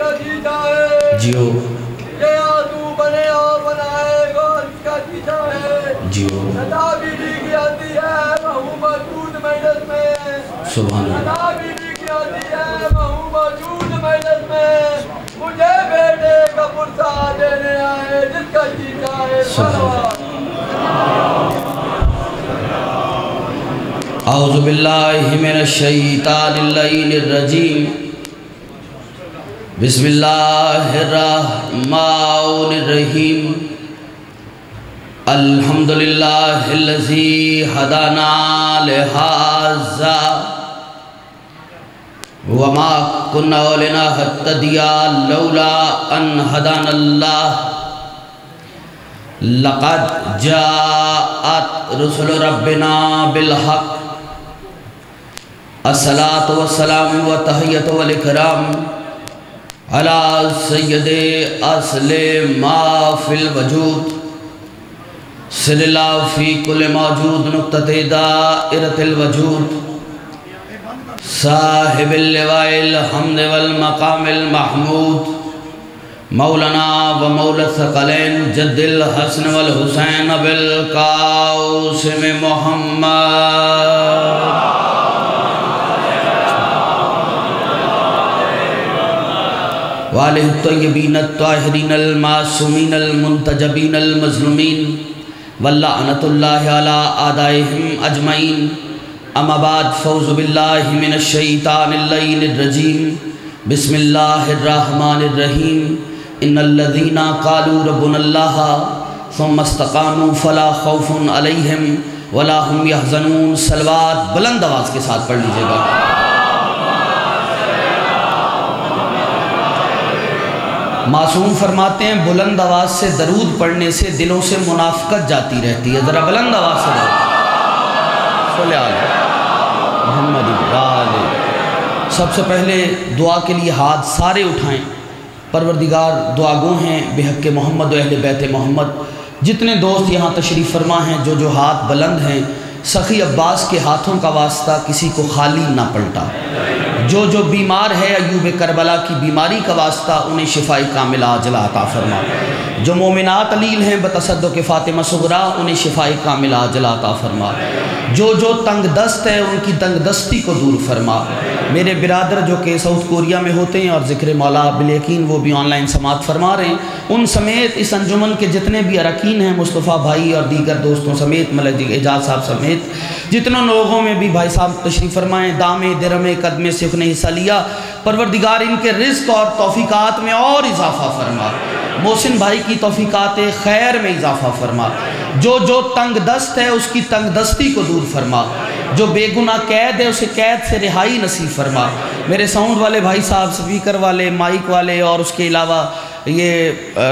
کا جیتا ہے جیو یہ آدو بنے اور بنائے گا اس کا جیتا ہے جیو صدا بھی کی آتی ہے بہو موجود مجلس میں سبحان اللہ صدا بھی کی آتی ہے بہو موجود مجلس میں مجھے بیٹے کا پرسہ دینے آئے جس کا جیتا ہے صلوات اعوذ باللہ من الشیطان اللعین الرجیم بسم اللہ الرحمن الرحیم الحمدللہ الذی ہدانا لہذا وما كنا لنهتدي لولا ان هدانا الله لقد جاءت رسل ربنا بالحق الصلاة والسلام والتحیۃ والاکرام على سید اصل ما فی الوجود صلی اللہ فی کل موجود نقطۃ دائرۃ الوجود صاحب اللواء الحمد والمقام المحمود مولانا و مولا الثقلین جد الحسن والحسین بالقاسم محمد وآلہ الطیبین الطاہرین المعصومین المنتجبین المظلومین واللعنۃ اللہ علی اعدائہم اجمعین اما بعد فاعوذ باللہ من الشیطان اللعین الرجیم بسم اللہ الرحمن الرحیم ان الذین قالوا ربنا اللہ ثم استقاموا فلا خوف علیہم ولا هم يحزنون صلوات بلند آواز کے ساتھ پڑھ لیجئے گا معصوم فرماتے ہیں بلند آواز سے درود پڑھنے سے دلوں سے منافقت جاتی رہتی ہے ذرا بلند آواز سے صلی اللہ محمد علیہ سب سے پہلے دعا کے لیے ہاتھ سارے اٹھائیں پروردگار دعا گو ہیں بحق محمد و اہل بیت محمد جتنے دوست یہاں تشریف فرما ہیں جو ہاتھ بلند ہیں سخی عباس کے ہاتھوں کا واسطہ کسی کو خالی نہ پلٹا جو بیمار ہے ایوب کربلا کی بیماری کا واسطہ انہیں شفاء کاملہ عاجلہ عطا فرما جو مومنات علیل ہیں بتصدق فاطمہ صغرا انہیں شفاء کاملہ عاجلہ عطا فرما جو تنگ دست ہے ان کی تنگ دستی کو دور فرما میرے برادر جو کہ ساؤتھ کوریا میں ہوتے ہیں اور ذکر مولا بالیقین وہ بھی آن لائن سماعت فرما رہے ہیں ان سمیت اس انجمن کے جتنے بھی اراکین ہیں مصطفیٰ بھائی اور دیگر دوستوں سمیت ملک اعجاز صاحب سمیت جتنوں لوگوں میں بھی بھائی صاحب تشریف فرمائیں دامے درمے قدمے سے نے حصہ لیا پروردگار ان کے رزق اور توفیقات میں اور اضافہ فرما محسن بھائی کی توفیقات خیر میں اضافہ فرما جو تنگ دست ہے اس کی تنگ دستی کو دور فرما جو بے گناہ قید ہے اسے قید سے رہائی نصیب فرما میرے ساؤنڈ والے بھائی صاحب سپیکر والے مائک والے اور اس کے علاوہ یہ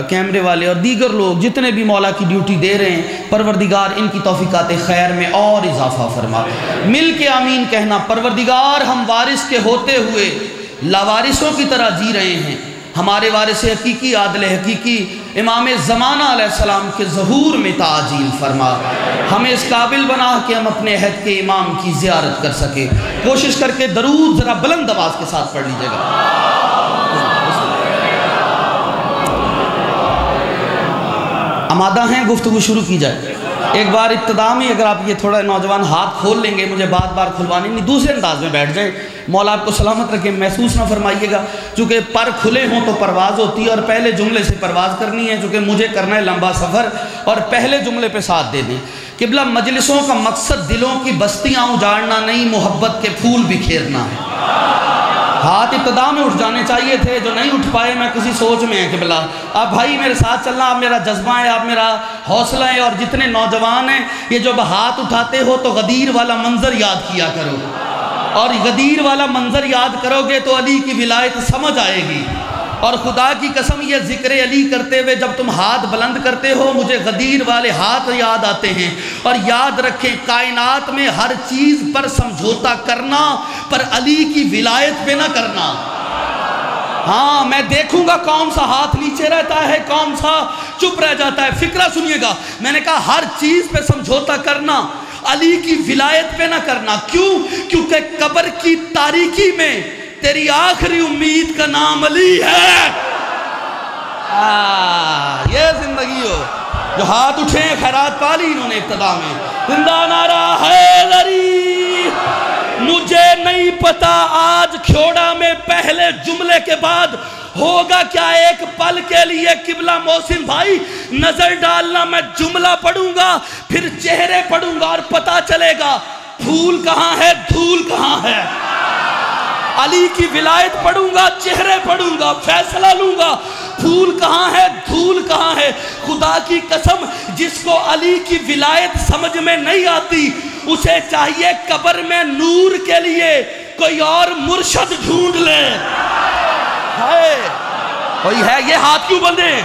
کیمرے والے اور دیگر لوگ جتنے بھی مولا کی ڈیوٹی دے رہے ہیں پروردگار ان کی توفیقات خیر میں اور اضافہ فرما مل کے آمین کہنا پروردگار ہم وارث کے ہوتے ہوئے لاوارثوں کی طرح جی رہے ہیں ہمارے وارث حقیقی عادل حقیقی امام زمانہ علیہ السلام کے ظہور میں تعجیل فرما ہمیں اس قابل بنا کہ ہم اپنے عہد کے امام کی زیارت کر سکے کوشش کر کے درود ذرا بلند آواز کے ساتھ پڑھ لیجئے گا آمادہ ہیں گفتگو شروع کی جائے ایک بار ابتدا میں اگر آپ یہ تھوڑا نوجوان ہاتھ کھول لیں گے مجھے بار کھلوانے نہیں دوسرے انداز میں بیٹھ جائیں مولا آپ کو سلامت رکھیں محسوس نہ فرمائیے گا چونکہ پر کھلے ہوں تو پرواز ہوتی ہے اور پہلے جملے سے پرواز کرنی ہے چونکہ مجھے کرنا ہے لمبا سفر اور پہلے جملے پہ ساتھ دے دیں قبلہ مجلسوں کا مقصد دلوں کی بستیاں اجاڑنا نہیں محبت کے پھول بکھیرنا ہے ہاتھ ابتدا میں اٹھ جانے چاہیے تھے جو نہیں اٹھ پائے میں کسی سوچ میں ہیں قبلہ آپ بھائی میرے ساتھ چلنا آپ میرا جذبہ ہے آپ میرا حوصلہ ہے اور جتنے نوجوان ہیں یہ جب ہاتھ اٹھاتے ہو تو غدیر والا منظر یاد کیا کرو اور غدیر والا منظر یاد کرو گے تو علی کی ولایت سمجھ آئے گی اور خدا کی قسم یہ ذکر علی کرتے ہوئے جب تم ہاتھ بلند کرتے ہو مجھے غدیر والے ہاتھ یاد آتے ہیں اور یاد رکھیں کائنات میں ہر چیز پر سمجھوتا کرنا پر علی کی ولایت پہ نہ کرنا ہاں میں دیکھوں گا کون سا ہاتھ نیچے رہتا ہے کون سا چپ رہ جاتا ہے فکرہ سنیے گا میں نے کہا ہر چیز پہ سمجھوتا کرنا علی کی ولایت پہ نہ کرنا کیوں کیونکہ قبر کی تاریکی میں تیری آخری امید کا نام علی ہے۔ یہ زندگی ہو جو ہاتھ اٹھے خیرات پالی انہوں نے ابتدا میں۔ زندہ نعرہ حیدری۔ مجھے نہیں پتا آج کھوڑا میں پہلے جملے کے بعد ہوگا کیا۔ ایک پل کے لیے قبلہ محسن بھائی نظر ڈالنا، میں جملہ پڑھوں گا پھر چہرے پڑھوں گا اور پتا چلے گا پھول کہاں ہے دھول کہاں ہے۔ علی کی ولایت پڑھوں گا، چہرے پڑھوں گا، فیصلہ لوں گا پھول کہاں ہے دھول کہاں ہے۔ خدا کی قسم جس کو علی کی ولایت سمجھ میں نہیں آتی اسے چاہیے قبر میں نور کے لیے کوئی اور مرشد ڈھونڈ لے۔ کوئی ہے یہ ہاتھ کیوں بندے ہیں؟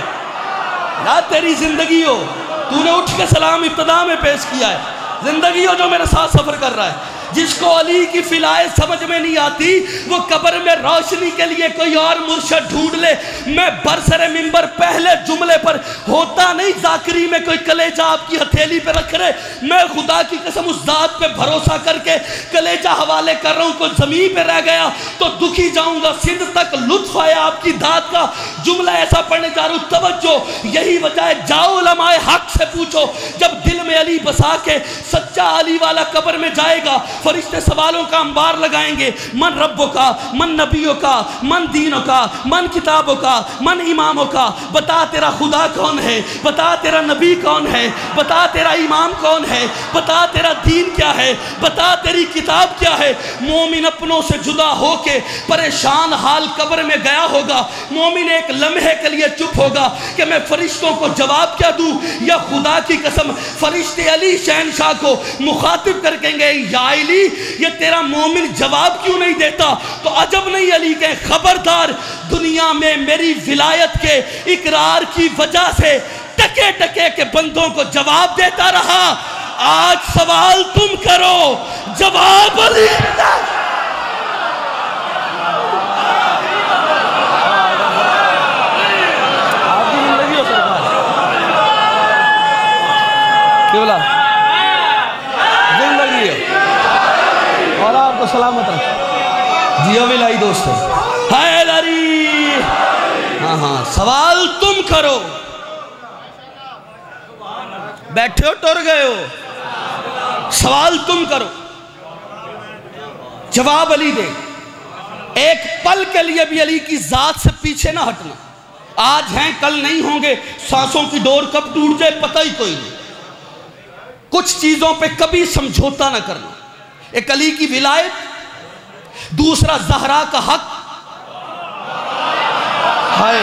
یا تیری زندگی ہو، تو نے اٹھ کے سلام ابتدا میں پیش کیا ہے، زندگی ہو جو میرے ساتھ سفر کر رہا ہے، جس کو علی کی ولایت سمجھ میں نہیں آتی وہ قبر میں روشنی کے لیے کوئی اور مرشد ڈھونڈ لے۔ میں برسر منبر پہلے جملے پر ہوتا نہیں ذاکری میں کوئی کلیجہ آپ کی ہتھیلی پہ رکھ رہے، میں خدا کی قسم اس ذات پہ بھروسہ کر کے کلیجہ حوالے کر رہا ہوں، کوئی زمین پہ رہ گیا تو دکھی جاؤں گا۔ سندھ تک لطف آیا آپ کی داد کا، جملہ ایسا پڑھنے جا رہا ہوں، توجہ یہی وجہ ہے، جاؤ علماء حق سے پوچھو، جب دل میں علی بسا کے سچا علی والا قبر میں جائے گا فرشتے سوالوں کا انبار لگائیں گے، من ربوں کا، من نبیوں کا، من دینوں کا، من کتابوں کا، من اماموں کا، بتا تیرا خدا کون ہے، بتا تیرا نبی کون ہے، بتا تیرا امام کون ہے، بتا تیرا دین کیا ہے، بتا تیری کتاب کیا ہے۔ مومن اپنوں سے جدا ہو کے پریشان حال قبر میں گیا ہوگا، مومن ایک لمحے کے لیے چپ ہوگا کہ میں فرشتوں کو جواب کیا دوں، یا خدا کی قسم فرشتے علی شہنشاہ کو مخاطب کر کہیں گے یا علی یہ تیرا مومن جواب کیوں نہیں دیتا، تو عجب نہیں علی کہ خبردار دنیا میں میری ولایت کے اقرار کی وجہ سے ٹکے ٹکے کے بندوں کو جواب دیتا رہا، آج سوال تم کرو جواب علی زندگی ہے اور آپ کو سلامت رکھیں۔ جیو ولائی دوستو حیدری، ہاں سوال تم کرو، بیٹھے ہو ٹر گئے ہو، سوال تم کرو جواب علی دے۔ ایک پل کے لیے بھی علی کی ذات سے پیچھے نہ ہٹنا، آج ہیں کل نہیں ہوں گے، سانسوں کی ڈور کب ٹوٹ جائے پتہ ہی کوئی نہیں، کچھ چیزوں پہ کبھی سمجھوتا نہ کرنا۔ ایک علی کی ولایت، دوسرا زہرا کا حق، ہائے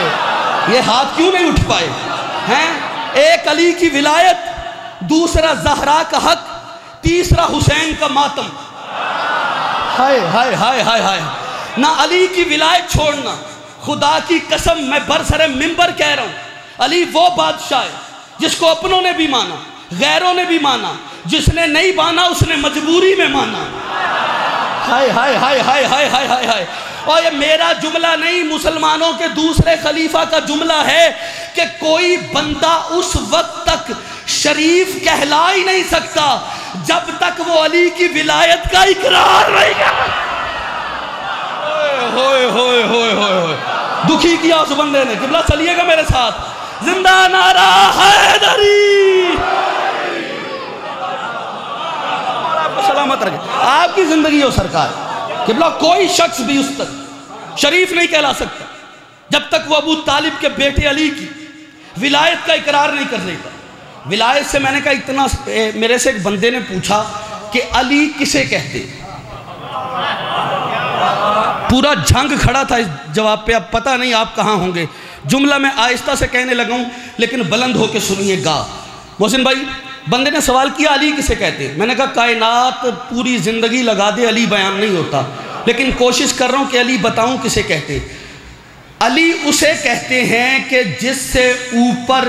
یہ ہاتھ کیوں نہیں اٹھ پائے ہیں؟ ایک علی کی ولایت، دوسرا زہرا کا حق، تیسرا حسین کا ماتم۔ ہائے ہائے ہائے ہائے ہائے، نہ علی کی ولایت چھوڑنا، خدا کی قسم میں برسر منبر کہہ رہا ہوں، علی وہ بادشاہ ہے جس کو اپنوں نے بھی مانا غیروں نے بھی مانا، جس نے نہیں مانا اس نے مجبوری میں مانا۔ ہائے ہائے ہائے ہائے ہائے ہائے ہائے ہائے، اور یہ میرا جملہ نہیں، مسلمانوں کے دوسرے خلیفہ کا جملہ ہے کہ کوئی بندہ اس وقت تک شریف کہلا ہی نہیں سکتا جب تک وہ علی کی ولایت کا اقرار نہیں کرے۔ ہوئے ہوئے ہوئے ہوئے، دکھی کیا اس بندے نے۔ قبلہ چلیے گا میرے ساتھ، زندہ نعرہ حیدری، سلامت رکھے آپ کی زندگی ہو سرکار۔ قبلہ کوئی شخص بھی اس تک شریف نہیں کہلا سکتا جب تک وہ ابو طالب کے بیٹے علی کی ولایت کا اقرار نہیں کر لیتا۔ ولایت سے میں نے کہا اتنا، میرے سے ایک بندے نے پوچھا کہ علی کسے کہتے، پورا جھنگ کھڑا تھا اس جواب پہ، اب پتہ نہیں آپ کہاں ہوں گے، جملہ میں آہستہ سے کہنے لگا ہوں لیکن بلند ہو کے سنیے گا۔ محسن بھائی بندے نے سوال کیا علی کسے کہتے ہیں، میں نے کہا کائنات پوری زندگی لگا دے علی بیان نہیں ہوتا، لیکن کوشش کر رہا ہوں کہ علی بتاؤں کسے کہتے ہیں۔ علی اسے کہتے ہیں کہ جس سے اوپر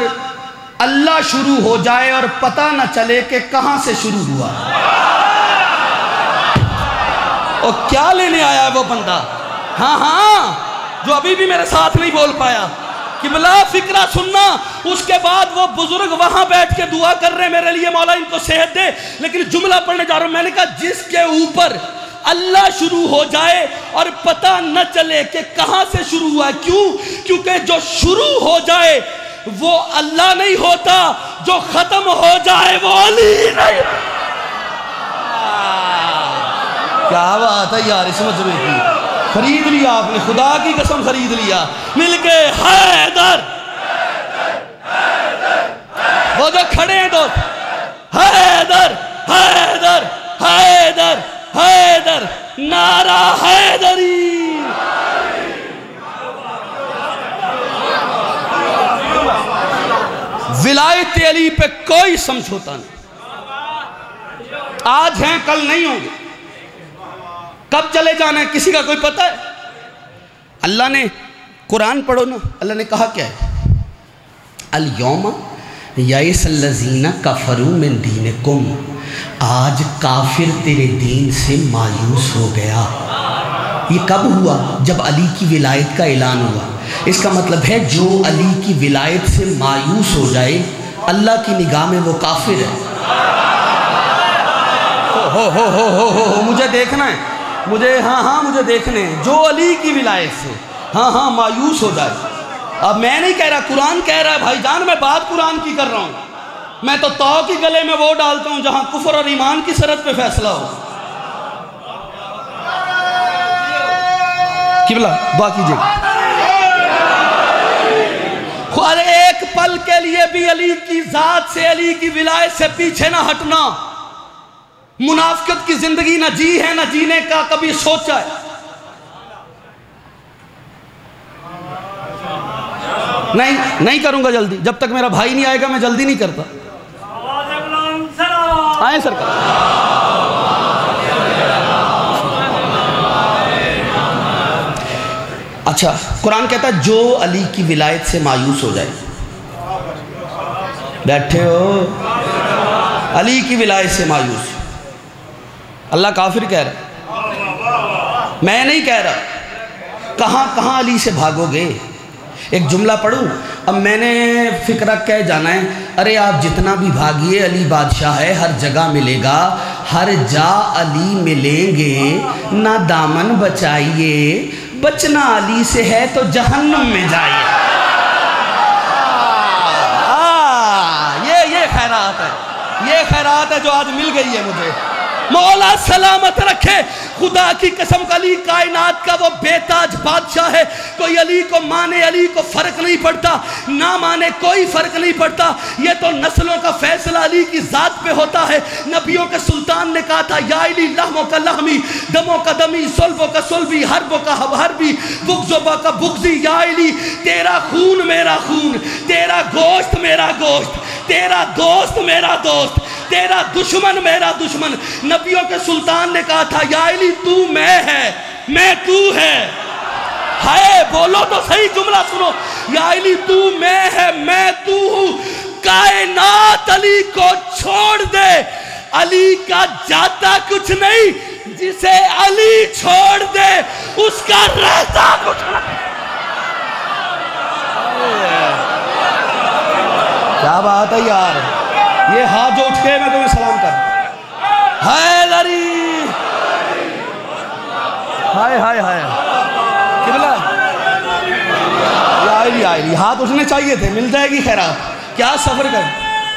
اللہ شروع ہو جائے اور پتہ نہ چلے کہ کہاں سے شروع ہوا۔ اور کیا لینے آیا ہے وہ بندہ؟ ہاں جو ابھی بھی میرے ساتھ نہیں بول پایا، قبلہ فکرہ سننا۔ اس کے بعد وہ بزرگ وہاں بیٹھ کے دعا کر رہے ہیں میرے لیے مولا ان کو صحت دے، لیکن جملہ پڑھنے جا رہا ہوں، میں نے کہا جس کے اوپر اللہ شروع ہو جائے اور پتہ نہ چلے کہ کہاں سے شروع ہوا ہے. کیوں؟ کیونکہ جو شروع ہو جائے وہ اللہ نہیں ہوتا، جو ختم ہو جائے وہ علی نہیں. کیا بات ہے یار، اس مجمع کی خرید لیا آپ نے، خدا کی قسم خرید لیا. مل کے حیدر، وہ جو کھڑے ہیں دوست، حیدر حیدر حیدر حیدر، نعرہ حیدری. ولایت علی پہ کوئی سمجھوتا نہیں. آج ہیں کل نہیں ہوں گے، کب چلے جانا ہے کسی کا کوئی پتہ ہے؟ اللہ نے قرآن پڑھو نا، اللہ نے کہا کیا ہے؟ الیوم یئس الذین کفروا من دینکم، آج کافر تیرے دین سے مایوس ہو گیا. یہ کب ہوا؟ جب علی کی ولایت کا اعلان ہوا. اس کا مطلب ہے جو علی کی ولایت سے مایوس ہو جائے اللہ کی نگاہ میں وہ کافر ہے. ہو مجھے دیکھنا ہے، مجھے مجھے دیکھنے ہیں. جو علی کی ولایت سے مایوس ہو جائے. اب میں نہیں کہہ رہا، قرآن کہہ رہا ہے بھائی جان، میں بات قرآن کی کر رہا ہوں. میں تو تو کی گلے میں وہ ڈالتا ہوں جہاں کفر اور ایمان کی سرحد پہ فیصلہ ہو. قبلہ دعا کیجئے. ارے ایک پل کے لیے بھی علی کی ذات سے، علی کی ولایت سے پیچھے نہ ہٹنا. منافقت کی زندگی نہ جی ہے، نہ جینے کا کبھی سوچا ہے. نہیں کروں گا جلدی، جب تک میرا بھائی نہیں آئے گا میں جلدی نہیں کرتا. آئیں سرکار. اچھا، قرآن کہتا ہے جو علی کی ولایت سے مایوس ہو جائے. بیٹھے ہو، علی کی ولایت سے مایوس. اللہ کافر کہہ رہا، میں نہیں کہہ رہا. کہاں علی سے بھاگو گے؟ ایک جملہ پڑھوں، اب میں نے فکرہ کہہ جانا ہے. ارے آپ جتنا بھی بھاگیے علی بادشاہ ہے، ہر جگہ ملے گا، ہر جا علی ملیں گے. نہ دامن بچائیے، بچنا علی سے ہے تو جہنم میں جائیے. یہ خیرات ہے، یہ خیرات ہے جو آج مل گئی ہے مجھے. مولا سلامت رکھے. خدا کی قسم، علی کائنات کا وہ بے تاج بادشاہ ہے. کوئی علی کو مانے، علی کو فرق نہیں پڑتا، نہ مانے کوئی فرق نہیں پڑتا. یہ تو نسلوں کا فیصلہ علی کی ذات پہ ہوتا ہے. نبیوں کے سلطان نے کہا تھا یا علی لحموں کا لحمی، دموں کا دمی، صلبوں کا صلبی، حربوں کا حربی، بغضوں کا بغضی. یا علی تیرا خون میرا خون، تیرا گوشت میرا گوشت، تیرا دوست میرا دوست، تیرا دشمن میرا دشمن. نبیوں کے سلطان نے کہا تھا یا علی تو میں ہے، میں تو ہے. ہائے بولو تو صحیح جملہ سنو. یا علی تو میں ہے، میں تو ہوں. کائنات علی کو چھوڑ دے، علی کا جاتا کچھ نہیں. جسے علی چھوڑ دے اس کا رہتا کچھ نہیں. کیا بات ہے یار. یہ ہاتھ جو اٹھ کے میں تمہیں سلام کر. حیدری، ہائے ہائے ہائے. قبلہ یا علی، ہاتھ اٹھنے چاہیے تھے، مل جائے گی خیرات. کیا سفر کر.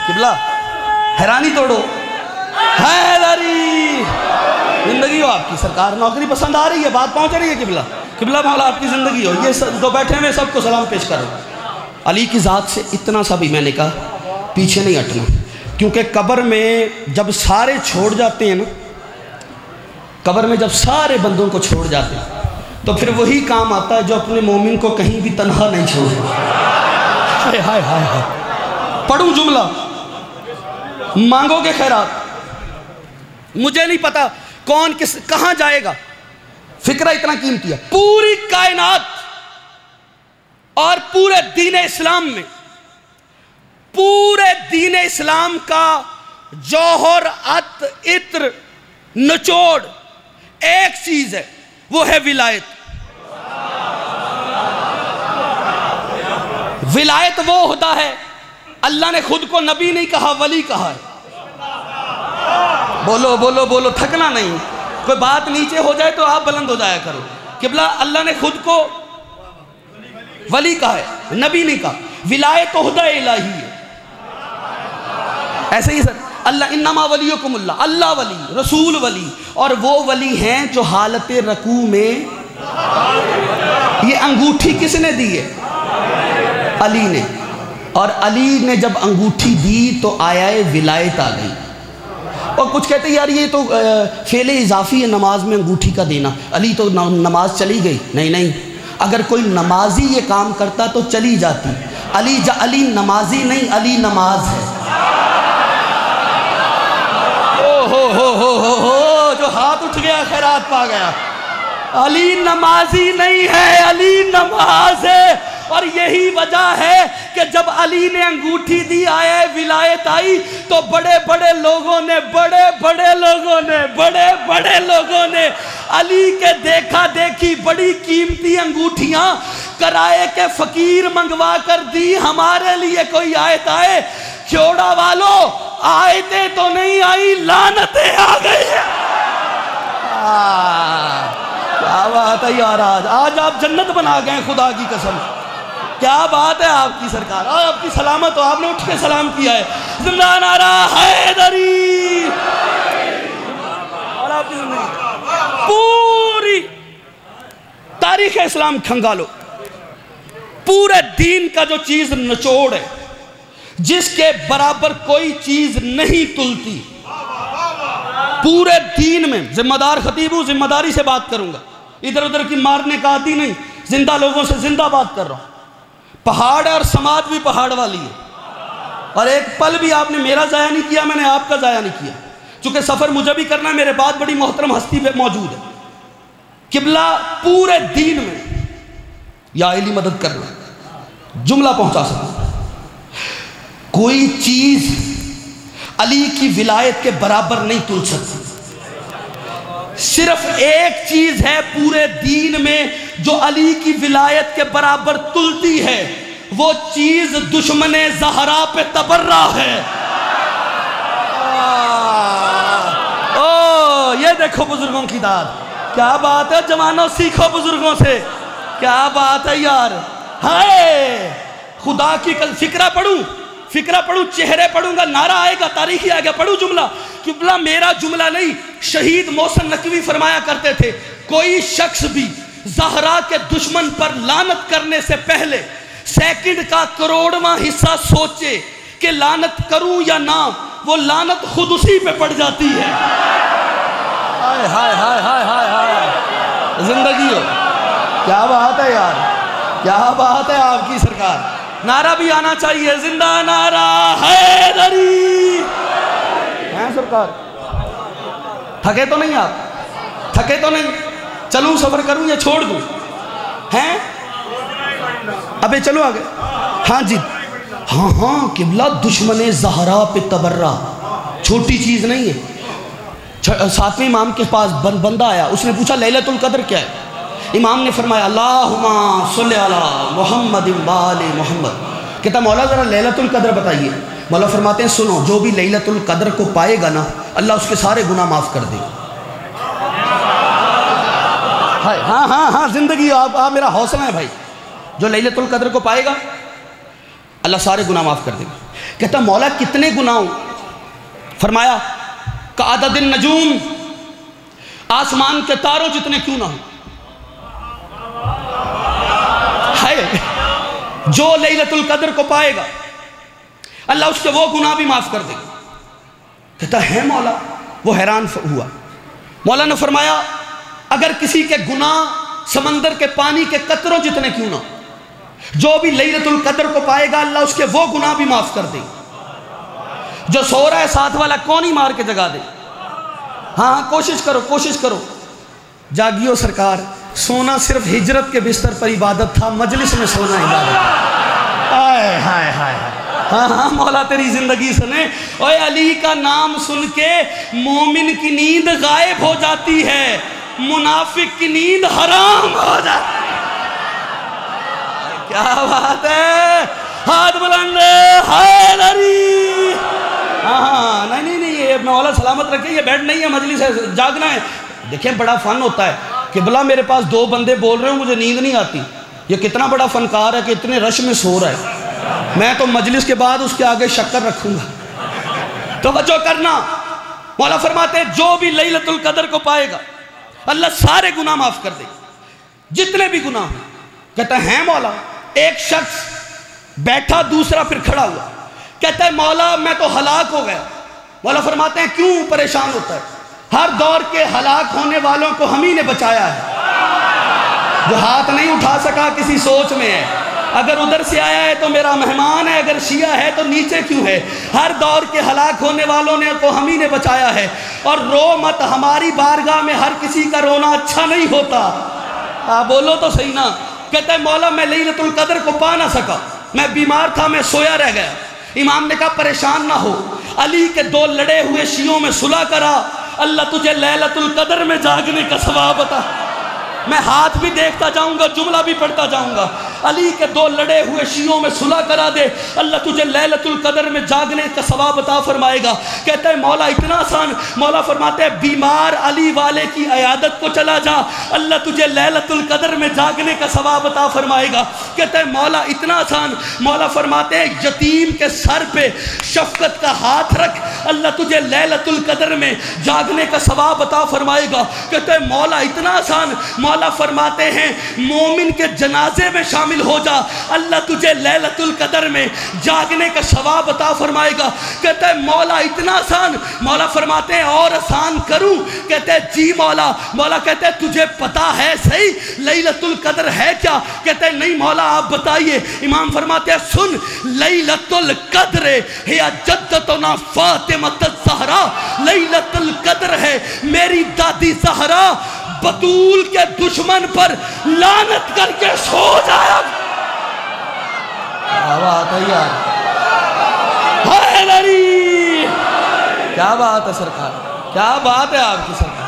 قبلہ حیرانی توڑو. حیدری، زندگی ہو آپ کی سرکار. نوکری پسند آ رہی ہے، بات پہنچ رہی ہے. قبلہ مولا آپ کی زندگی ہو. یہ دو بیٹھے میں سب کو سلام پیش کرو. علی کی ذات سے اتنا سا بھی میں نے کہا پیچھے نہیں ہٹنا. کیونکہ قبر میں جب سارے چھوڑ جاتے ہیں نا، قبر میں جب سارے بندوں کو چھوڑ جاتے ہیں تو پھر وہی کام آتا ہے جو اپنے مومن کو کہیں بھی تنہا نہیں چھوڑے. ہائے ہائے ہائے ہائے. پڑھوں جملہ، مانگو گے خیرات. مجھے نہیں پتا کون کہاں جائے گا. فکرہ اتنا قیمتی ہے. پوری کائنات اور پورے دین اسلام میں، پورے دین اسلام کا جوہر، عطر، نچوڑ ایک چیز ہے، وہ ہے ولایت. ولایت وہ ہوتا ہے، اللہ نے خود کو نبی نہیں کہا، ولی کہا ہے. بولو بولو بولو، تھکنا نہیں. کوئی بات نیچے ہو جائے تو آپ بلند ہو جایا کرو. قبلہ اللہ نے خود کو ولی کہا ہے، نبی نہیں کہا. ولایت عہدہ الہی ہے. ایسے ہی سر اللہ انما ولیکم اللہ، اللہ ولی، رسول ولی، اور وہ ولی ہیں جو حالت رکوع میں. یہ انگوٹھی کس نے دی ہے؟ علی نے. اور علی نے جب انگوٹھی دی تو آیائے ولایت آ گئی. اور کچھ کہتے ہیں یار یہ تو فعل اضافی ہے نماز میں انگوٹھی کا دینا، علی تو نماز چلی گئی. نہیں نہیں، اگر کوئی نمازی یہ کام کرتا تو چلی جاتی. علی نمازی نہیں، علی نماز ہے. ہو جو ہاتھ اٹھ گیا خیرات پا گیا. علی نمازی نہیں ہے، علی نماز ہے. اور یہی وجہ ہے کہ جب علی نے انگوٹھی دی آئے ولایت آئی تو بڑے بڑے لوگوں نے علی کے دیکھا دیکھی بڑی قیمتی انگوٹھیاں کرائے کے فقیر منگوا کر دی. ہمارے لیے کوئی آیت آئے، کھوڑا والو آیتیں تو نہیں آئی، لعنتیں آ گئی. کیا بات ہے یار، آج آپ جنت بنا گئے خدا کی قسم. کیا بات ہے آپ کی سرکار، آپ کی سلامت ہو. آپ نے اٹھ کے سلام کیا ہے. زندہ نعرہ حیدری. اور آپ کی زندگی پوری تاریخ اسلام کھنگالو، پورے دین کا جو چیز نچوڑ ہے، جس کے برابر کوئی چیز نہیں تلتی پورے دین میں. ذمہ دار خطیب ہوں، ذمہ داری سے بات کروں گا، ادھر ادھر کی مارنے کا عادی نہیں. زندہ لوگوں سے زندہ بات کر رہا ہوں. پہاڑ ہے اور سماعت بھی پہاڑ والی ہے. اور ایک پل بھی آپ نے میرا ضائع نہیں کیا، میں نے آپ کا ضائع نہیں کیا. چونکہ سفر مجھے بھی کرنا ہے، میرے بعد بڑی محترم ہستی پہ موجود ہے. قبلہ پورے دین میں یا علی مدد کرنا، جملہ پہنچا سکتا. کوئی چیز علی کی ولایت کے برابر نہیں تل سکتی. صرف ایک چیز ہے پورے دین میں جو علی کی ولایت کے برابر تلتی ہے، وہ چیز دشمن زہرا پہ تبرہ ہے. یہ دیکھو بزرگوں کی داد. کیا بات ہے جوانوں، سیکھو بزرگوں سے. کیا بات ہے یار. ہائے خدا کی فکرہ پڑھوں، چہرے پڑھوں گا، نعرہ آئے گا، تاریخی آئے گا. پڑھوں جملہ. قبلہ میرا جملہ نہیں، شہید محسن نقوی فرمایا کرتے تھے کوئی شخص بھی زہرا کے دشمن پر لعنت کرنے سے پہلے سیکنڈ کا کروڑواں حصہ سوچے کہ لعنت کروں یا نہ، وہ لعنت خود اسی پہ پڑ جاتی ہے. ہائے ہائے ہائے ہائے ہائے ہائے زندگی ہو. کیا بات ہے یار، کیا بات ہے آپ کی سرکار. نعرہ بھی آنا چاہیے، زندہ نعرہ حیدری. ہیں سرکار؟ تھکے تو نہیں آپ؟ تھکے تو نہیں؟ چلوں سفر کروں یا چھوڑ دوں؟ ہیں ابے چلو آگے. ہاں جی ہاں قبلہ دشمن زہرا پہ تبرہ چھوٹی چیز نہیں ہے. 7ویں امام کے پاس بندہ آیا، اس نے پوچھا لیلۃ القدر کیا ہے؟ امام نے فرمایا اللہم صلی علی محمد وآل محمد. کہتا مولا ذرا لیلۃ القدر بتائیے. مولا فرماتے ہیں سنو، جو بھی لیلۃ القدر کو پائے گا نا اللہ اس کے سارے گناہ معاف کر دے. ہاں زندگی آپ میرا حوصلہ ہے بھائی. جو لیلۃ القدر کو پائے گا اللہ سارے گناہ معاف کر دے گا. کہتا مولا کتنے گناہ ہوں؟ فرمایا کعدد النجوم، آسمان کے تاروں جتنے کیوں نہ ہوں. جو لیلۃ القدر کو پائے گا اللہ اس کے وہ گناہ بھی معاف کر دے گا. کہتا ہے مولا. وہ حیران ہوا. مولا نے فرمایا اگر کسی کے گناہ سمندر کے پانی کے قطروں جتنے کیوں نہ ہو، جو بھی لیلۃ القدر کو پائے گا اللہ اس کے وہ گناہ بھی معاف کر دے گا. جو سو رہا ہے ساتھ والا کون ہی مار کے جگا دے. ہاں کوشش کرو. جاگیو سرکار. سونا صرف ہجرت کے بستر پر عبادت تھا، مجلس میں سونا عبادت. ہائے ہائے ہائے. ہاں مولا تیری زندگی سنے. اوے علی کا نام سن کے مومن کی نیند غائب ہو جاتی ہے، منافق کی نیند حرام ہو جاتی ہے. کیا بات ہے. ہاتھ بلند حیدری. ہاں نہیں یہ مولا سلامت رکھے، یہ بیڈ نہیں ہے، مجلس ہے، جاگنا ہے. دیکھیں بڑا فن ہوتا ہے کہ بلا میرے پاس 2 بندے بول رہے ہوں مجھے نیند نہیں آتی، یہ کتنا بڑا فنکار ہے کہ اتنے رش میں سو رہا ہے، میں تو مجلس کے بعد اس کے آگے شکر رکھوں گا۔ توجہ کرنا، مولا فرماتے ہیں جو بھی لیلۃ القدر کو پائے گا اللہ سارے گناہ معاف کر دے، جتنے بھی گناہ ہیں۔ کہتا ہے مولا، ایک شخص بیٹھا دوسرا پھر کھڑا ہوا، کہتا ہے مولا میں تو ہلاک ہو گیا۔ مولا فرماتے ہیں کیوں پریشان ہوتا ہے؟ ہر دور کے ہلاک ہونے والوں کو ہم ہی نے بچایا ہے، جو ہاتھ نہیں اٹھا سکا کسی سوچ میں ہے، اگر ادھر سے آیا ہے تو میرا مہمان ہے، اگر شیعہ ہے تو نیچے کیوں ہے؟ ہر دور کے ہلاک ہونے والوں نے کو ہم ہی نے بچایا ہے، اور رو مت، ہماری بارگاہ میں ہر کسی کا رونا اچھا نہیں ہوتا۔ بولو تو صحیح نا۔ کہتا ہے مولا میں لیلۃ القدر کو پا نہ سکا، میں بیمار تھا، میں سویا رہ گیا۔ امام نے کہا پریشان نہ ہو، علی کے 2 لڑے ہوئے شیعوں میں صلح کرا، اللہ تجھے لیلۃ القدر میں جاگنے کا ثواب عطا۔ میں ہاتھ بھی دیکھتا جاؤں گا، جملہ بھی پڑھتا جاؤں گا، علی کے 2 لڑے ہوئے شیعوں میں صلح کرا دے، اللہ تجھے لیلۃ القدر میں جاگنے کا ثواب عطا فرمائے گا۔ کہتا ہے مولا اتنا آسان؟ مولا فرماتے ہیں بیمار علی والے کی عیادت کو چلا جا، اللہ تجھے لیلۃ القدر میں جاگنے کا ثواب عطا فرمائے گا۔ کہتا ہے مولا اتنا آسان؟ مولا فرماتے ہیں یتیم کے سر پہ شفقت کا ہاتھ رکھ، اللہ تجھے لیلۃ القدر میں جاگنے کا ثواب عطا فرمائے گا۔ کہتا ہے مولا اتنا آسان؟ مولا فرماتے ہیں مومن کے جنازے میں شامل ہو جا، اللہ تجھے لیلۃ القدر میں جاگنے کا ثواب عطا فرمائے گا۔ کہتا ہے مولا اتنا آسان؟ مولا فرماتے ہیں اور آسان کروں؟ کہتے ہیں جی مولا۔ مولا کہتے ہیں تجھے پتا ہے صحیح لیلۃ القدر ہے کیا؟ کہتے ہیں نہیں مولا آپ بتائیے۔ امام فرماتے ہیں سن، لیلۃ القدر ہے جدتنا فاطمۃ الزہرا، لیلۃ القدر ہے میری دادی زہرا بطول کے دشمن پر لعنت کر کے سو جایا۔ کیا بات ہے یار، حیدری، کیا بات ہے سرکار، کیا بات ہے آپ کی سرکار۔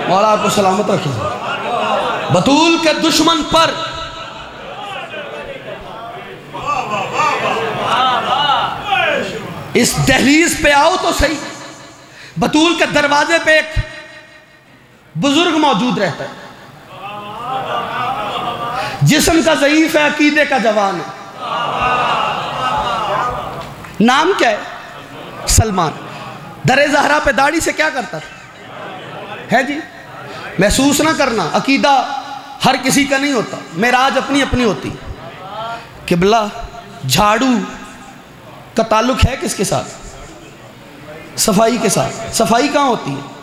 مولا آپ کو سلامت رکھے۔ بطول کے دشمن پر اس دہلیز پہ آؤ تو صحیح، بطول کے دروازے پہ ایک بزرگ موجود رہتا ہے، جسم کا ضعیف ہے، عقیدے کا جوان ہے، نام کیا ہے؟ سلمان۔ در زہرا پہ داڑھی سے کیا کرتا تھا؟ ہے جی، محسوس نہ کرنا، عقیدہ ہر کسی کا نہیں ہوتا، معراج اپنی اپنی ہوتی۔ قبلہ جھاڑو کا تعلق ہے کس کے ساتھ؟ صفائی کے ساتھ۔ صفائی کہاں ہوتی ہے؟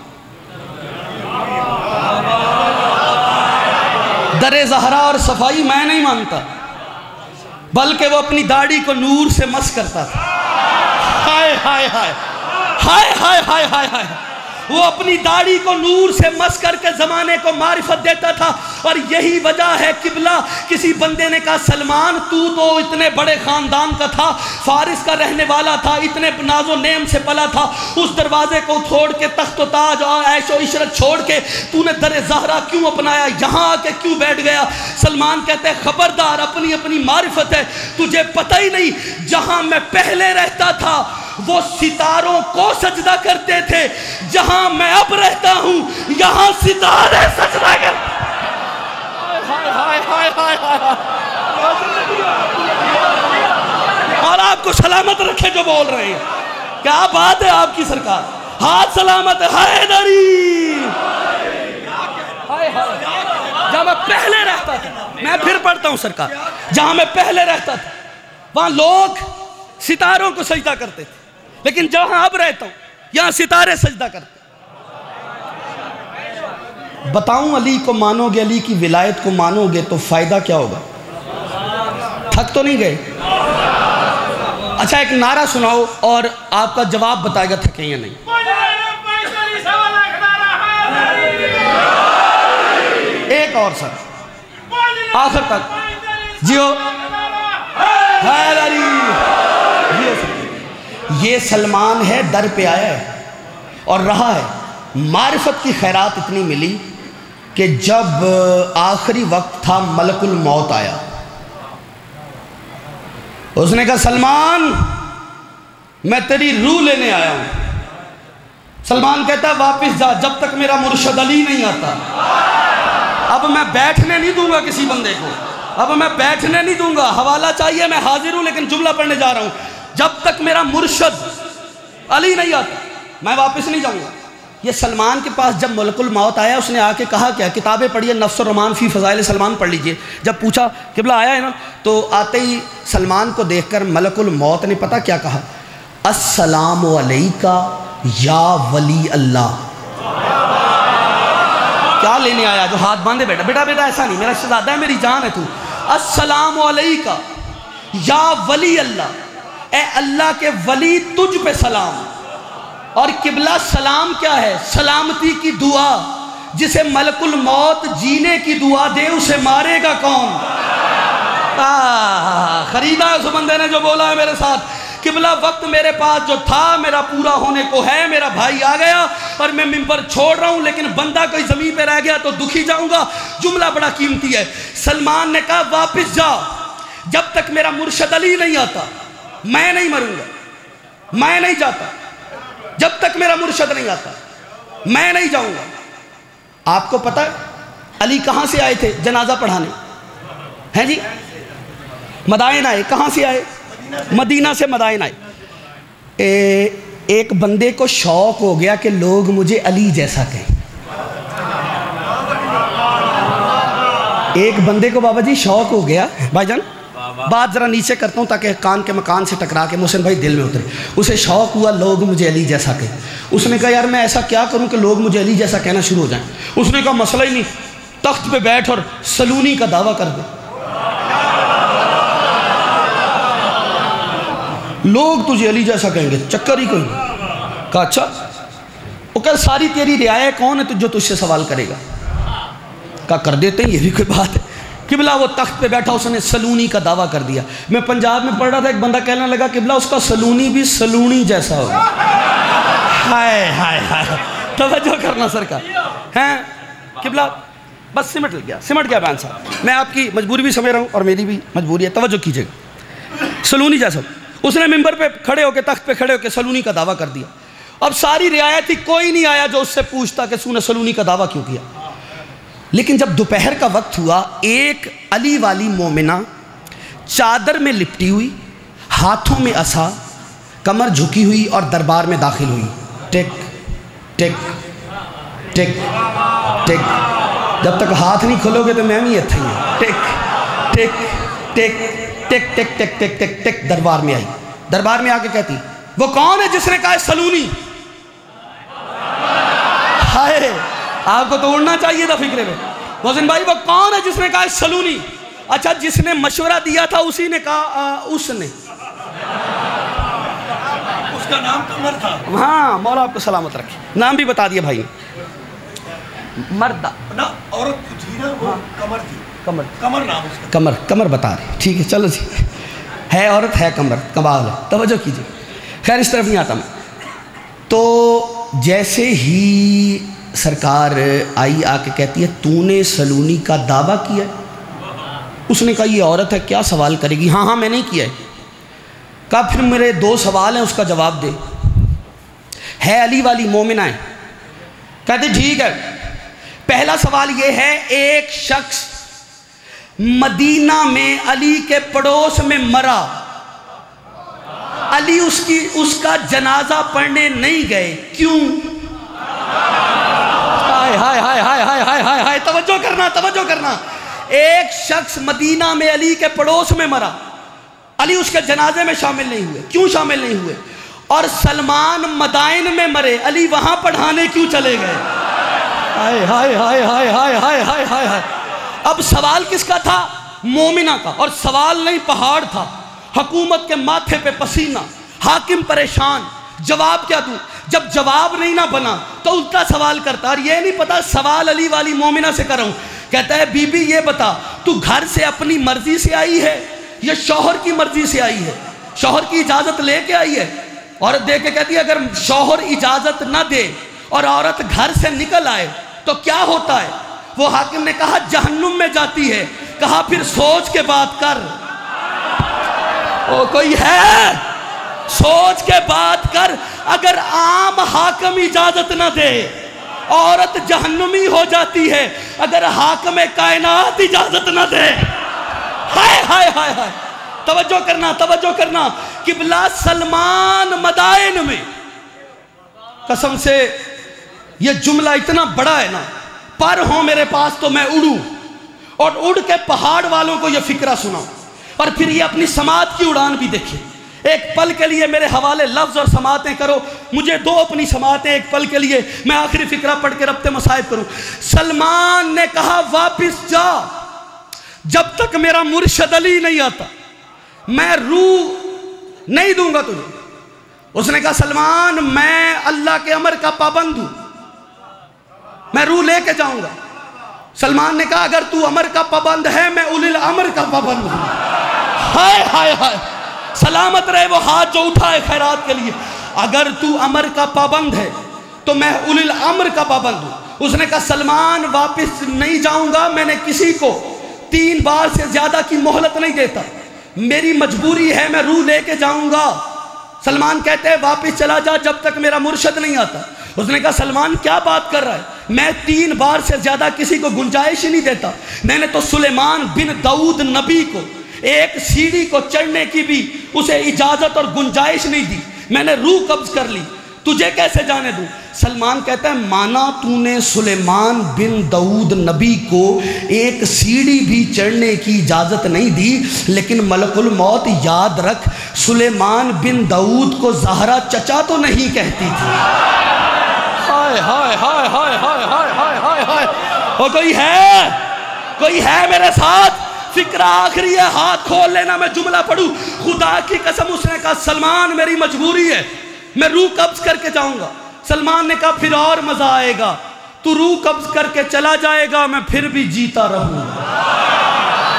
در زہرا اور صفائی میں نہیں مانتا، بلکہ وہ اپنی داڑھی کو نور سے مس کرتا تھا۔ ہائے ہائے ہائے ہائے ہائے ہائے ہائے ہائے، وہ اپنی داڑھی کو نور سے مس کر کے زمانے کو معرفت دیتا تھا۔ اور یہی وجہ ہے قبلہ، کسی بندے نے کہا سلمان تو اتنے بڑے خاندان کا تھا، فارس کا رہنے والا تھا، اتنے ناز و نعم سے پلا تھا، اس دروازے کو چھوڑ کے تخت و تاج اور عیش و عشرت چھوڑ کے تو نے در زہرا کیوں اپنایا، یہاں آ کے کیوں بیٹھ گیا؟ سلمان کہتے ہیں خبردار، اپنی اپنی معرفت ہے، تجھے پتہ ہی نہیں جہاں میں پہلے رہتا تھا وہ ستاروں کو سجدہ کرتے تھے، جہاں میں اب رہتا ہوں یہاں ستارے سجدہ کرتے۔ اور آپ کو سلامت رکھے جو بول رہے ہیں، کیا بات ہے آپ کی سرکار، ہاتھ سلامت ہے۔ حیدری، جہاں میں پہلے رہتا تھا، میں پھر پڑھتا ہوں سرکار، جہاں میں پہلے رہتا تھا وہاں لوگ ستاروں کو سجدہ کرتے تھے، لیکن جہاں اب رہتا ہوں یہاں ستارے سجدہ کرتے۔ بتاؤں علی کو مانو گے، علی کی ولایت کو مانو گے تو فائدہ کیا ہوگا؟ تھک تو نہیں گئے؟ اچھا ایک نعرہ سناؤ اور آپ کا جواب بتائے گا تھکیں یا نہیں۔ ایک اور سر آخر تک جیو حیدری، یہ سلمان ہے، در پہ آیا ہے اور رہا ہے۔ معرفت کی خیرات اتنی ملی کہ جب آخری وقت تھا ملک الموت آیا، اس نے کہا سلمان میں تیری روح لینے آیا ہوں۔ سلمان کہتا ہے واپس جا جب تک میرا مرشد علی نہیں آتا۔ اب میں بیٹھنے نہیں دوں گا کسی بندے کو، اب میں بیٹھنے نہیں دوں گا، حوالہ چاہیے میں حاضر ہوں، لیکن جملہ پڑھنے جا رہا ہوں، جب تک میرا مرشد علی نہیں آتا میں واپس نہیں جاؤں گا۔ یہ سلمان کے پاس جب ملک الموت آیا اس نے آ کے کہا کیا؟ کتابیں پڑھیے، نفس الرحمان فی فضائل سلمان پڑھ لیجئے۔ جب پوچھا قبلہ آیا ہے نا، تو آتے ہی سلمان کو دیکھ کر ملک الموت نے پتہ کیا کہا؟ السلام علیکہ یا ولی اللہ۔ کیا لینے آیا؟ جو ہاتھ باندھے بیٹا، بیٹا بیٹا ایسا نہیں، میرا شہزادہ ہے، میری جان ہے تو۔ السلام علیکہ یا ولی اللہ، اے اللہ کے ولی تجھ پہ سلام۔ اور قبلہ سلام کیا ہے؟ سلامتی کی دعا، جسے ملک الموت جینے کی دعا دے اسے مارے گا کون؟ خریدا ہے اس بندے نے جو بولا ہے میرے ساتھ، قبلہ وقت میرے پاس جو تھا میرا پورا ہونے کو ہے، میرا بھائی آ گیا اور میں ممبر چھوڑ رہا ہوں، لیکن بندہ کوئی زمین پہ رہ گیا تو دکھی جاؤں گا۔ جملہ بڑا قیمتی ہے۔ سلمان نے کہا واپس جا جب تک میرا مرشد علی نہیں آتا، میں نہیں مروں گا، میں نہیں جاتا جب تک میرا مرشد نہیں آتا، میں نہیں جاؤں گا۔ آپ کو پتہ ہے علی کہاں سے آئے تھے جنازہ پڑھانے؟ ہیں جی؟ مدائن آئے۔ کہاں سے آئے؟ مدینہ سے مدائن آئے۔ ایک بندے کو شوق ہو گیا کہ لوگ مجھے علی جیسا کہیں۔ ایک بندے کو بابا جی شوق ہو گیا، بھائی جان بات ذرا نیچے کرتا ہوں تاکہ کان کے مکان سے ٹکرا کے محسن بھائی دل میں اترے۔ اسے شوق ہوا لوگ مجھے علی جیسا کہیں۔ اس نے کہا یار میں ایسا کیا کروں کہ لوگ مجھے علی جیسا کہنا شروع ہو جائیں۔ اس نے کہا مسئلہ ہی نہیں، تخت پہ بیٹھ اور سلونی کا دعویٰ کر دے، لوگ تجھے علی جیسا کہیں گے، چکر ہی کوئی نہیں۔ کہا اچھا، وہ کہا ساری تیری رعایا کون ہے جو تجھ سے سوال کرے گا؟ کہا کر دیتے ہیں، یہ بھی کوئی بات ہے۔ قبلہ وہ تخت پہ بیٹھا، اس نے سلونی کا دعویٰ کر دیا۔ میں پنجاب میں پڑھ رہا تھا، ایک بندہ کہنے لگا قبلہ اس کا سلونی بھی سلونی جیسا ہوگا۔ ہائے ہائے ہائے، توجہ کرنا سرکار ہیں قبلہ بس سمٹ گیا بیان صاحب۔ میں آپ کی مجبوری بھی سمجھ رہا ہوں اور میری بھی مجبوری ہے، توجہ کیجئے گا۔ سلونی جیسا اس نے ممبر پہ کھڑے ہو کے، تخت پہ کھڑے ہو کے سلونی کا دعویٰ کر دیا۔ اب ساری رعایت تھی، کوئی نہیں آیا جو اس سے پوچھتا کہ تو نے سلونی کا دعویٰ کیوں کیا۔ لیکن جب دوپہر کا وقت ہوا، ایک علی والی مومنہ چادر میں لپٹی ہوئی، ہاتھوں میں عصا، کمر جھکی ہوئی اور دربار میں داخل ہوئی۔ ٹک ٹک ٹک ٹک، جب تک ہاتھ نہیں کھولو گے تو میں بھی اتھے ہی ہوں۔ ٹک ٹک ٹک ٹک ٹک ٹک ٹک ٹک ٹک، دربار میں آئی۔ دربار میں آ کے کہتی وہ کون ہے جس نے کہا سلونی؟ ہائے، آپ کو تو اڑنا چاہیے تھا فکرے میں۔ محسن بھائی وہ کون ہے جس نے کہا سلونی؟ اچھا جس نے مشورہ دیا تھا اسی نے کہا اس نے، اس کا نام قمر تھا۔ ہاں مولا آپ کو سلامت رکھے، نام بھی بتا دیا بھائی نے۔ مردہ نا عورت تھی نا، وہ قمر تھی، قمر نام اس کا، قمر بتا رہے، ٹھیک ہے چلو جی، ہے عورت ہے قمر، کمال ہے، توجہ کیجئے۔ خیر اس طرف نہیں آتا میں۔ تو جیسے ہی سرکار آئی، آ کے کہتی ہے تو نے سلونی کا دعویٰ کیا ہے؟ اس نے کہا یہ عورت ہے کیا سوال کرے گی؟ ہاں میں نہیں کیا ہے۔ کہا پھر میرے 2 سوال ہیں، اس کا جواب دے۔ ہے علی والی مومنہ ہے؟ کہتے ٹھیک ہے۔ پہلا سوال یہ ہے، ایک شخص مدینہ میں علی کے پڑوس میں مرا، علی اس کا جنازہ پڑھنے نہیں گئے، کیوں؟ ہائے ہائے ہائے ہائے ہائے ہائے ہائے ہائے، توجہ کرنا۔ ایک شخص مدینہ میں علی کے پڑوس میں مرا، علی اس کے جنازے میں شامل نہیں ہوئے، کیوں شامل نہیں ہوئے؟ اور سلمان مدائن میں مرے، علی وہاں پڑھانے کیوں چلے گئے؟ ہائے ہائے ہائے ہائے ہائے ہائے ہائے ہائے ہائے۔ اب سوال کس کا تھا؟ مومنہ کا، اور سوال نہیں پہاڑ تھا۔ حکومت کے ماتھے پہ پسینہ، حاکم پریشان، جواب کیا دوں؟ جب جواب نہیں نہ بنا تو الٹا سوال کرتا، اور یہ نہیں پتا سوال علی والی مومنہ سے کر رہا ہوں۔ کہتا ہے بی بی یہ بتا تو گھر سے اپنی مرضی سے آئی ہے یا شوہر کی مرضی سے آئی ہے؟ شوہر کی اجازت لے کے آئی ہے؟ عورت دے کے کہتی ہے اگر شوہر اجازت نہ دے اور عورت گھر سے نکل آئے تو کیا ہوتا ہے؟ وہ حاکم نے کہا جہنم میں جاتی ہے۔ کہا پھر سوچ کے بات کر۔ او کوئی ہے؟ سوچ کے بات کر، اگر عام حاکم اجازت نہ دے عورت جہنمی ہو جاتی ہے، اگر حاکم کائنات اجازت نہ دے، ہائے ہائے ہائے ہائے، توجہ کرنا توجہ کرنا، قبلہ سلمان مدائن میں، قسم سے یہ جملہ اتنا بڑا ہے نا، پر ہوں میرے پاس تو میں اڑوں اور اڑ کے پہاڑ والوں کو یہ فکرہ سناؤں، اور پھر یہ اپنی سماعت کی اڑان بھی دیکھیں۔ ایک پل کے لیے میرے حوالے لفظ اور سماعتیں کرو، مجھے دو اپنی سماعتیں ایک پل کے لیے، میں آخری فکرہ پڑھ کے ربط مصائب کروں۔ سلمان نے کہا واپس جا، جب تک میرا مرشد علی نہیں آتا میں روح نہیں دوں گا تجھے۔ اس نے کہا سلمان میں اللہ کے امر کا پابند ہوں، میں روح لے کے جاؤں گا۔ سلمان نے کہا اگر تو امر کا پابند ہے میں اولی الامر کا پابند ہوں۔ ہائے ہائے ہائے، سلامت رہے وہ ہاتھ جو اٹھائے خیرات کے لیے۔ اگر تو امر کا پابند ہے تو میں اولی الامر کا پابند ہوں۔ اس نے کہا سلمان واپس نہیں جاؤں گا، میں نے کسی کو 3 بار سے زیادہ کی مہلت نہیں دیتا، میری مجبوری ہے، میں روح لے کے جاؤں گا۔ سلمان کہتے ہیں واپس چلا جا جب تک میرا مرشد نہیں آتا۔ اس نے کہا سلمان کیا بات کر رہا ہے، میں 3 بار سے زیادہ کسی کو گنجائش ہی نہیں دیتا، میں نے تو سلیمان بن داؤد نبی کو ایک سیڑھی کو چڑھنے کی بھی اسے اجازت اور گنجائش نہیں دی، میں نے روح قبض کر لی، تجھے کیسے جانے دوں؟ سلمان کہتا ہے مانا تو نے سلیمان بن داؤد نبی کو ایک سیڑھی بھی چڑھنے کی اجازت نہیں دی، لیکن ملک الموت یاد رکھ سلیمان بن داؤد کو زہرا چچا تو نہیں کہتی تھی۔ ہائے ہائے ہائے ہائے ہائے ہائے ہائے ہائے، وہ کوئی ہے میرے ساتھ؟ فکرہ آخری ہے، ہاتھ کھول لینا، میں جملہ پڑھوں۔ خدا کی قسم اس نے کہا سلمان میری مجبوری ہے، میں روح قبض کر کے جاؤں گا۔ سلمان نے کہا پھر اور مزہ آئے گا، تو روح قبض کر کے چلا جائے گا، میں پھر بھی جیتا رہوں گا۔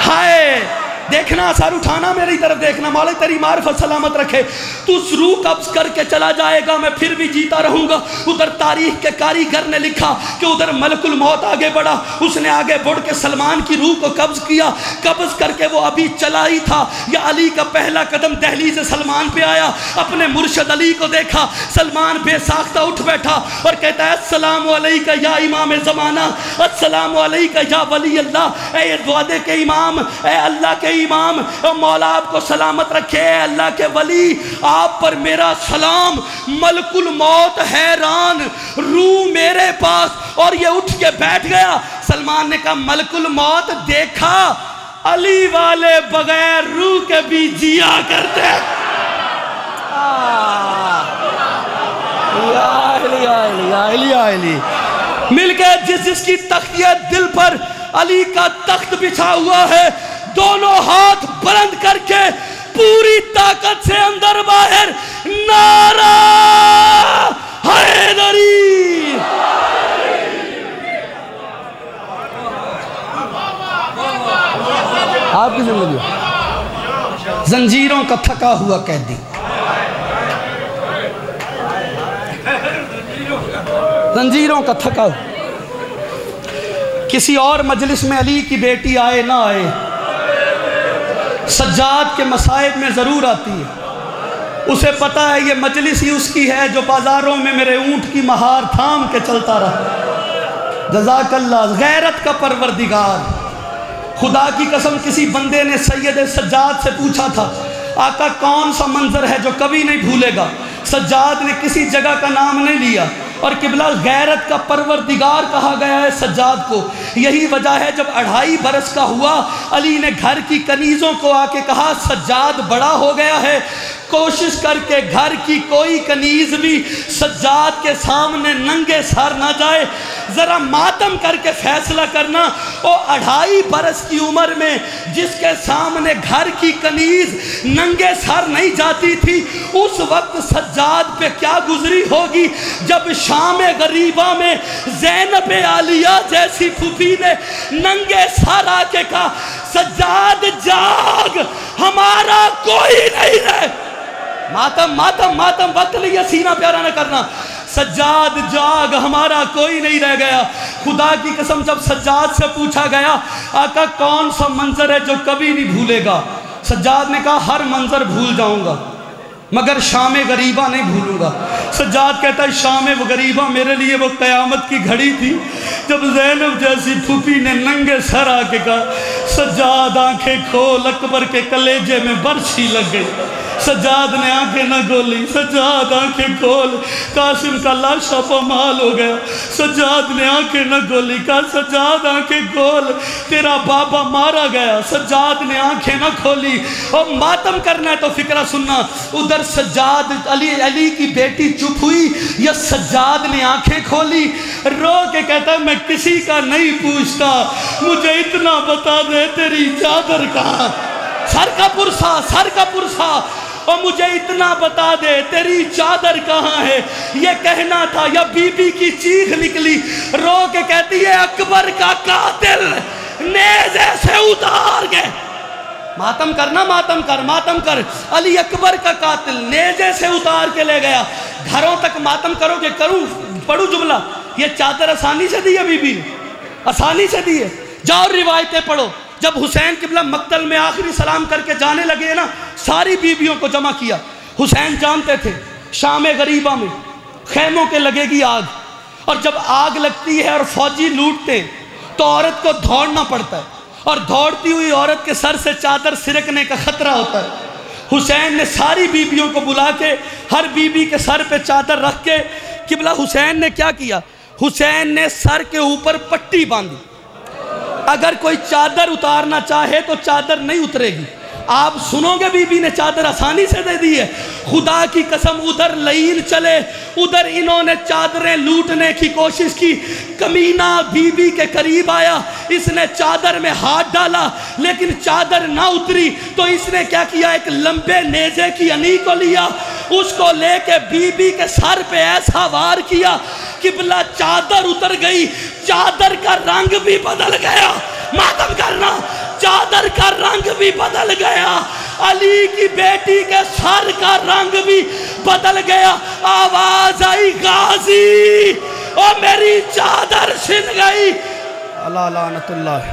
ہائے دیکھنا، سر اٹھانا، میری طرف دیکھنا، مولا تیری معرفت سلامت رکھے، تو اس روح قبض کر کے چلا جائے گا، میں پھر بھی جیتا رہوں گا۔ ادھر تاریخ کے کاریگر نے لکھا کہ ادھر ملک الموت آگے بڑھا، اس نے آگے بڑھ کے سلمان کی روح کو قبض کیا، قبض کر کے وہ ابھی چلا ہی تھا، یا علی کا پہلا قدم دہلیز سلمان پہ آیا، اپنے مرشد علی کو دیکھا، سلمان بے ساختہ اٹھ بیٹھا اور کہتا ہے السلام علیکہ یا امام زمانہ، السلام علیکہ یا ولی اللہ، اے وعدے کے امام، اے اللہ کے امام، مولا آپ کو سلامت رکھے، اے اللہ کے ولی آپ پر میرا سلام۔ ملک الموت حیران، روح میرے پاس، اور یہ اٹھ کے بیٹھ گیا۔ سلمان نے کہا ملک الموت دیکھا علی والے بغیر روح کے بھی جیا کرتے۔ مل کے جس کی تختیت دل پر علی کا تخت بچھا ہوا ہے، دونوں ہاتھ بلند کر کے پوری طاقت سے اندر باہر نعرہ حیدری۔ آپ کی زندگی زنجیروں کا تھکا ہوا قیدی، زنجیروں کا تھکا ہوا۔ کسی اور مجلس میں علی کی بیٹی آئے نہ آئے، سجاد کے مصائب میں ضرور آتی ہے، اسے پتہ ہے یہ مجلس ہی اس کی ہے جو بازاروں میں میرے اونٹ کی مہار تھام کے چلتا رہا۔ جزاک اللہ، غیرت کا پروردگار۔ خدا کی قسم کسی بندے نے سید سجاد سے پوچھا تھا آقا کون سا منظر ہے جو کبھی نہیں بھولے گا؟ سجاد نے کسی جگہ کا نام نہیں لیا، اور قبلہ غیرت کا پروردگار کہا گیا ہے سجاد کو۔ یہی وجہ ہے جب 2.5 برس کا ہوا، علی نے گھر کی کنیزوں کو آ کے کہا سجاد بڑا ہو گیا ہے، کوشش کر کے گھر کی کوئی کنیز بھی سجاد کے سامنے ننگے سر نہ جائے، ذرا ماتم کر کے فیصلہ کرنا۔ وہ 2.5 برس کی عمر میں جس کے سامنے گھر کی کنیز ننگے سر نہیں جاتی تھی، اس وقت سجاد پہ کیا گزری ہوگی جب شام غریبہ میں زینب عالیہ جیسی پھوپھی نے ننگے سر آ کے کہا سجاد جاگ، ہمارا کوئی نہیں رہے۔ ماتم ماتم ماتم، وقت لیا سینہ پیارا نہ کرنا، سجاد جاگ، ہمارا کوئی نہیں رہ گیا۔ خدا کی قسم جب سجاد سے پوچھا گیا آقا کون سا منظر ہے جو کبھی نہیں بھولے گا؟ سجاد نے کہا ہر منظر بھول جاؤں گا مگر شام غریبہ نہیں بھولوں گا۔ سجاد کہتا ہے شام غریبہ میرے لیے وہ قیامت کی گھڑی تھی جب زینب جیسی پھوپھی نے ننگے سر آ کے کہا سجاد آنکھیں کھول، اکبر کے کلیجے میں برچھی لگ گئی۔ سجاد نے آنکھیں نہ کھولی، سجاد آنکھیں کھول، قاسم کا لاشا پامال ہو گیا۔ سجاد نے آنکھیں نہ کھولی، کہا سجاد آنکھیں کھول، تیرا بابا مارا گیا۔ سجاد نے آنکھیں نہ کھولی، اور ماتم کرنا ہے تو فکرہ سننا، ادھر سجاد علی کی بیٹی چپ ہوئی یا سجاد نے آنکھیں کھولی، رو کے کہتا ہے میں کسی کا نہیں پوچھتا، مجھے اتنا بتا دے تیری چادر کہاں، سر کا پرسا، سر کا پرسا، اور مجھے اتنا بتا دے تیری چادر کہاں ہے۔ یہ کہنا تھا یا بی بی کی چیخ نکلی، رو کے کہتی ہے اکبر کا قاتل نیزے سے اتار گئے۔ ماتم کرنا، ماتم کر، ماتم کر، علی اکبر کا قاتل نیزے سے اتار کے لے گیا۔ گھروں تک ماتم کرو گے، کروں پڑھوں جملہ، یہ چادر آسانی سے دی ہے بی بی، آسانی سے دی ہے۔ جاؤ روایتیں پڑھو، جب حسین قبلہ مقتل میں آخری سلام کر کے جانے لگے نا، ساری بیویوں کو جمع کیا۔ حسین جانتے تھے شام غریبہ میں خیموں کے لگے گی آگ، اور جب آگ لگتی ہے اور فوجی لوٹتے ہیں تو عورت کو دوڑنا پڑتا ہے، اور دوڑتی ہوئی عورت کے سر سے چادر سرکنے کا خطرہ ہوتا ہے۔ حسین نے ساری بیویوں کو بلا کے ہر بیوی کے سر پہ چادر رکھ کے قبلہ حسین نے کیا کیا؟ حسین نے سر کے اوپر پٹی باندھی، اگر کوئی چادر اتارنا چاہے تو چادر نہیں اترے گی۔ آپ سنو گے بی بی نے چادر آسانی سے دے دی ہے۔ خدا کی قسم ادھر لعین چلے، ادھر انہوں نے چادریں لوٹنے کی کوشش کی۔ کمینہ بی بی کے قریب آیا، اس نے چادر میں ہاتھ ڈالا لیکن چادر نہ اتری، تو اس نے کیا کیا؟ ایک لمبے نیزے کی انی کو لیا، اس کو لے کے بی بی کے سر پہ ایسا وار کیا، قبلہ چادر اتر گئی، چادر کا رنگ بھی بدل گیا۔ ماتم کرنا، چادر کا رنگ بھی بدل گیا، علی کی بیٹی کے سر کا رنگ بھی بدل گیا۔ آواز آئی غازی، اور میری چادر چھن گئی۔ اللہ لعنت اللہ۔